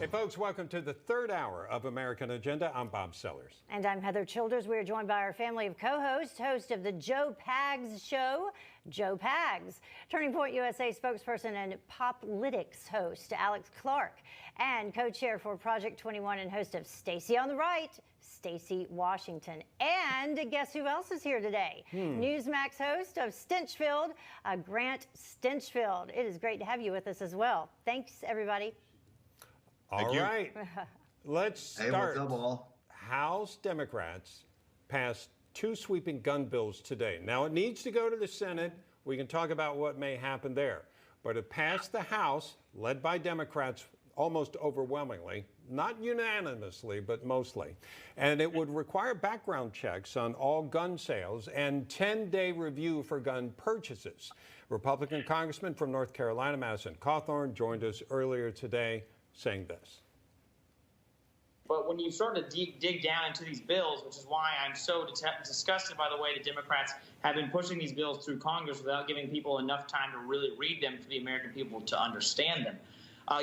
Hey, folks, welcome to the third hour of American Agenda. I'm Bob Sellers. And I'm Heather Childers. We are joined by our family of co-hosts, host of the Joe Pags Show, Joe Pags, Turning Point USA spokesperson and Poplytics host, Alex Clark, and co-chair for Project 21 and host of Stacey on the Right, Stacey Washington. And guess who else is here today? Newsmax host of Stinchfield, Grant Stinchfield. It is great to have you with us as well. Thanks, everybody. All right, let's start. Hey, what's up, all? House Democrats passed two sweeping gun bills today. Now, it needs to go to the Senate. We can talk about what may happen there. But it passed the House, led by Democrats almost overwhelmingly, not unanimously, but mostly. And it would require background checks on all gun sales and 10-day review for gun purchases. Republican Congressman from North Carolina, Madison Cawthorn, joined us earlier today saying this. But when you start to dig down into these bills, which is why I'm so disgusted by the way the Democrats have been pushing these bills through Congress without giving people enough time to really read them for the American people to understand them,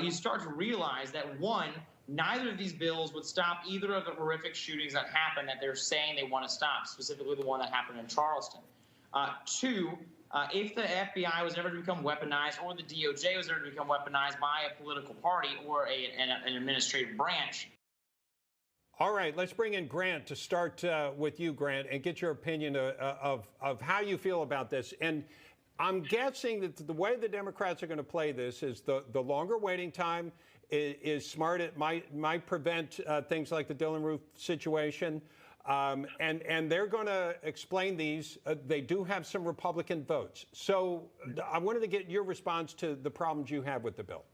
you start to realize that, one, neither of these bills would stop either of the horrific shootings that happened that they're saying they want to stop, specifically the one that happened in Charleston. Two, if the FBI was ever to become weaponized or the DOJ was ever to become weaponized by a political party or an administrative branch. All right, let's bring in Grant to start with you, Grant, and get your opinion of how you feel about this. And I'm guessing that the way the Democrats are going to play this is the longer waiting time is smart. It might prevent things like the Dylann Roof situation. And they're going to explain these. They do have some Republican votes. So I wanted to get your response to the problems you have with the bill.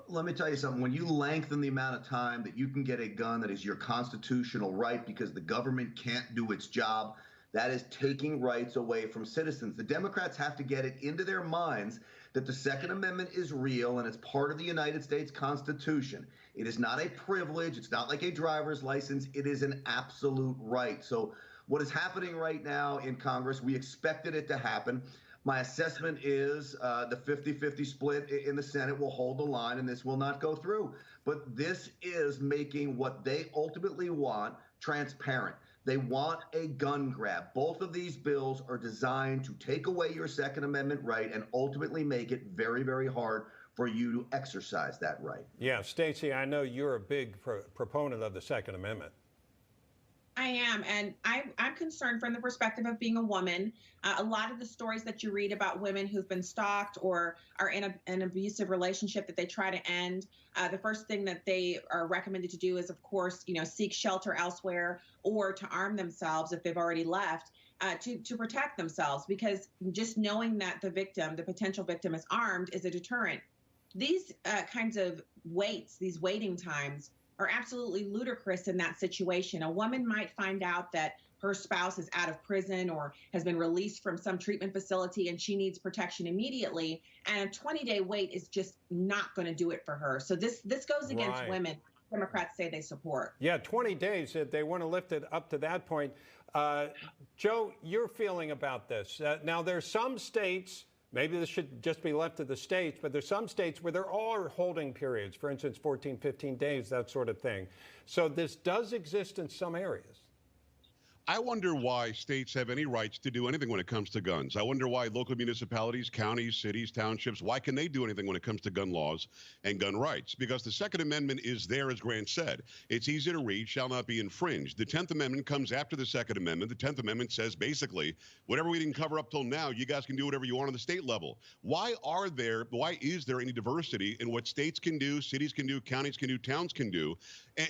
Let me tell you something. When you lengthen the amount of time that you can get a gun that is your constitutional right because the government can't do its job, that is taking rights away from citizens. The Democrats have to get it into their minds that the Second Amendment is real and it's part of the United States Constitution. It is not a privilege. It's not like a driver's license. It is an absolute right. So what is happening right now in Congress, we expected it to happen. My assessment is the 50-50 split in the Senate will hold the line and this will not go through. But this is making what they ultimately want transparent. They want a gun grab. Both of these bills are designed to take away your Second Amendment right and ultimately make it very, very hard for you to exercise that right. Yeah, Stacey, I know you're a big proponent of the Second Amendment. I am, and I'm concerned from the perspective of being a woman. A lot of the stories that you read about women who've been stalked or are in an abusive relationship that they try to end, the first thing that they are recommended to do is, of course, seek shelter elsewhere or to arm themselves if they've already left to protect themselves, because just knowing that the potential victim is armed is a deterrent. These kinds of these waiting times are absolutely ludicrous in that situation. A woman might find out that her spouse is out of prison or has been released from some treatment facility and she needs protection immediately, and a 20-day wait is just not going to do it for her. So this goes against women Democrats say they support. Yeah, 20 days, they want to lift it up to that point. Joe, your feeling about this. Now, there's some states, maybe this should just be left to the states, but there's some states where there are holding periods, for instance, 14, 15 days, that sort of thing. So this does exist in some areas. I wonder why states have any rights to do anything when it comes to guns. I wonder why local municipalities, counties, cities, townships, why can they do anything when it comes to gun laws and gun rights? Because the Second Amendment is there, as Grant said. It's easy to read, shall not be infringed. The 10th Amendment comes after the Second Amendment. The 10th Amendment says basically, whatever we didn't cover up till now, you guys can do whatever you want on the state level. Why is there any diversity in what states can do, cities can do, counties can do, towns can do?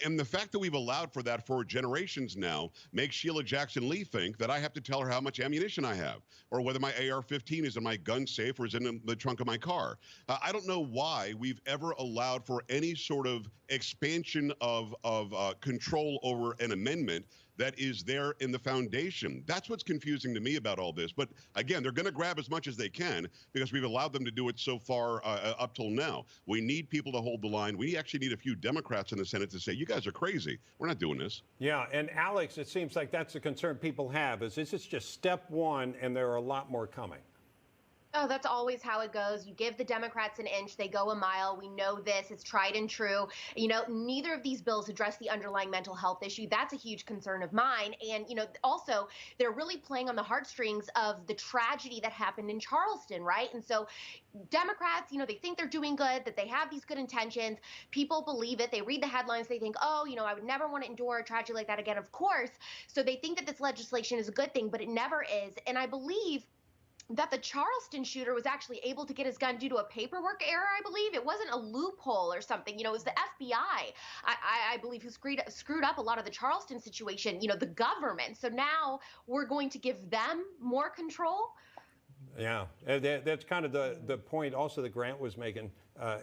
And the fact that we've allowed for that for generations now makes Sheila Jackson Lee think that I have to tell her how much ammunition I have or whether my AR-15 is in my gun safe or is in the trunk of my car. I don't know why we've ever allowed for any sort of expansion of control over an amendment that is there in the foundation. That's what's confusing to me about all this. But again, they're going to grab as much as they can because we've allowed them to do it so far up till now. We need people to hold the line. We actually need a few Democrats in the Senate to say, you guys are crazy. We're not doing this. Yeah, and Alex, it seems like that's the concern people have, is this is just step one and there are a lot more coming. Oh, that's always how it goes. You give the Democrats an inch, they go a mile. We know this. It's tried and true. You know, neither of these bills address the underlying mental health issue. That's a huge concern of mine. And, you know, also, they're really playing on the heartstrings of the tragedy that happened in Charleston, right? And so Democrats, you know, they think they're doing good, that they have these good intentions. People believe it. They read the headlines. They think, oh, you know, I would never want to endure a tragedy like that again, of course. So they think that this legislation is a good thing, but it never is. And I believe that the Charleston shooter was actually able to get his gun due to a paperwork error, I believe. It wasn't a loophole or something. You know, it was the FBI, I believe, who screwed up a lot of the Charleston situation, you know, the government. So now we're going to give them more control. Yeah, that's kind of the point also that Grant was making,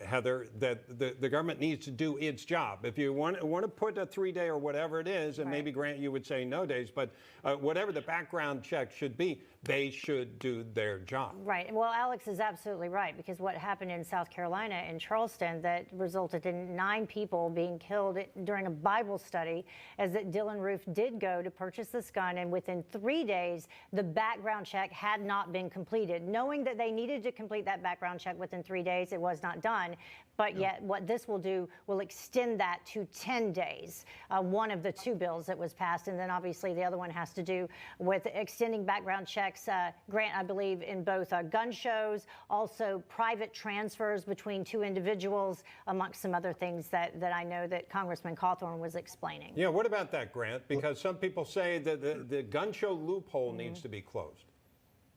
Heather, that the government needs to do its job. If you want to put a 3-day or whatever it is, and maybe Grant, you would say no days, but whatever the background check should be, they should do their job. Right. Well, Alex is absolutely right, because what happened in South Carolina in Charleston that resulted in 9 people being killed during a Bible study is that Dylan Roof did go to purchase this gun, and within 3 days, the background check had not been completed. Knowing that they needed to complete that background check within 3 days, it was not done. But yet what this will do will extend that to 10 days, one of the 2 bills that was passed. And then obviously the other one has to do with extending background checks, Grant, I believe, in both gun shows, also private transfers between 2 individuals, amongst some other things that I know that Congressman Cawthorn was explaining. Yeah, what about that, Grant? Because some people say that the gun show loophole needs to be closed.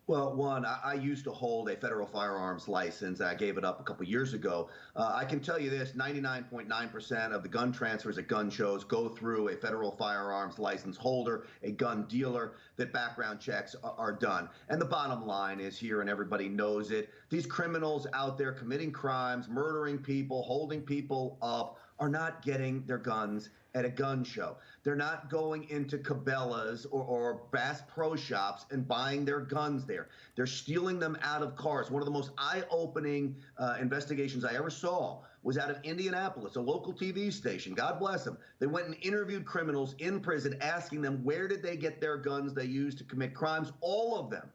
Well, one, I used to hold a federal firearms license. I gave it up a couple years ago. I can tell you this, 99.9% of the gun transfers at gun shows go through a federal firearms license holder, a gun dealer, that background checks are done. And the bottom line is here, and everybody knows it, these criminals out there committing crimes, murdering people, holding people up, are not getting their guns at a gun show. They're not going into Cabela's or Bass Pro Shops and buying their guns there. They're stealing them out of cars. One of the most eye-opening investigations I ever saw was out of Indianapolis, a local TV station. God bless them. They went and interviewed criminals in prison, asking them where did they get their guns they used to commit crimes. All of them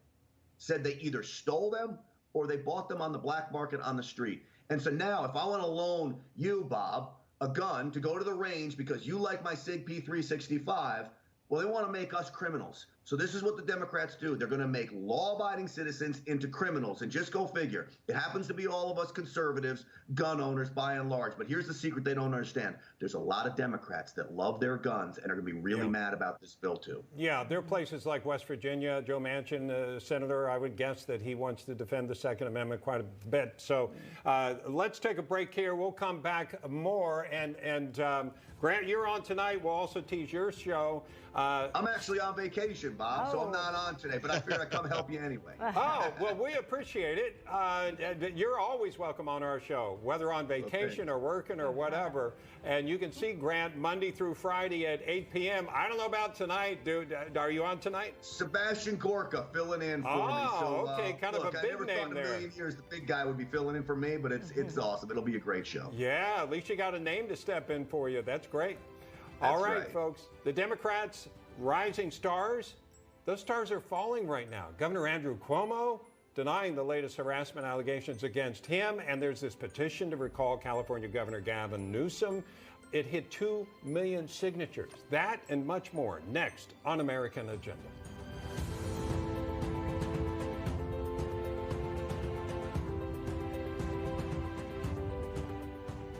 said they either stole them or they bought them on the black market on the street. And so now if I want to loan you, Bob, a gun to go to the range because you like my SIG P365, well, they want to make us criminals. So this is what the Democrats do. They're going to make law-abiding citizens into criminals. And just go figure. It happens to be all of us conservatives, gun owners by and large. But here's the secret they don't understand. There's a lot of Democrats that love their guns and are going to be really mad about this bill, too. Yeah, there are places like West Virginia. Joe Manchin, Senator, I would guess that he wants to defend the Second Amendment quite a bit. So let's take a break here. We'll come back more. And Grant, you're on tonight. We'll also tease your show. I'm actually on vacation, Bob, so I'm not on today, but I figured I'd come help you anyway. Oh, well, we appreciate it. You're always welcome on our show, whether on vacation or working or whatever. And you can see Grant Monday through Friday at 8 p.m. I don't know about tonight, dude. Are you on tonight? Sebastian Gorka filling in for me. So, okay, kind of a big name there. I never thought in a million years the big guy would be filling in for me, but it's awesome. It'll be a great show. Yeah, at least you got a name to step in for you. That's great. All right, folks. The Democrats' rising stars, those stars are falling right now. Governor Andrew Cuomo denying the latest harassment allegations against him, and there's this petition to recall California Governor Gavin Newsom. It hit 2 million signatures. That and much more next on American Agenda.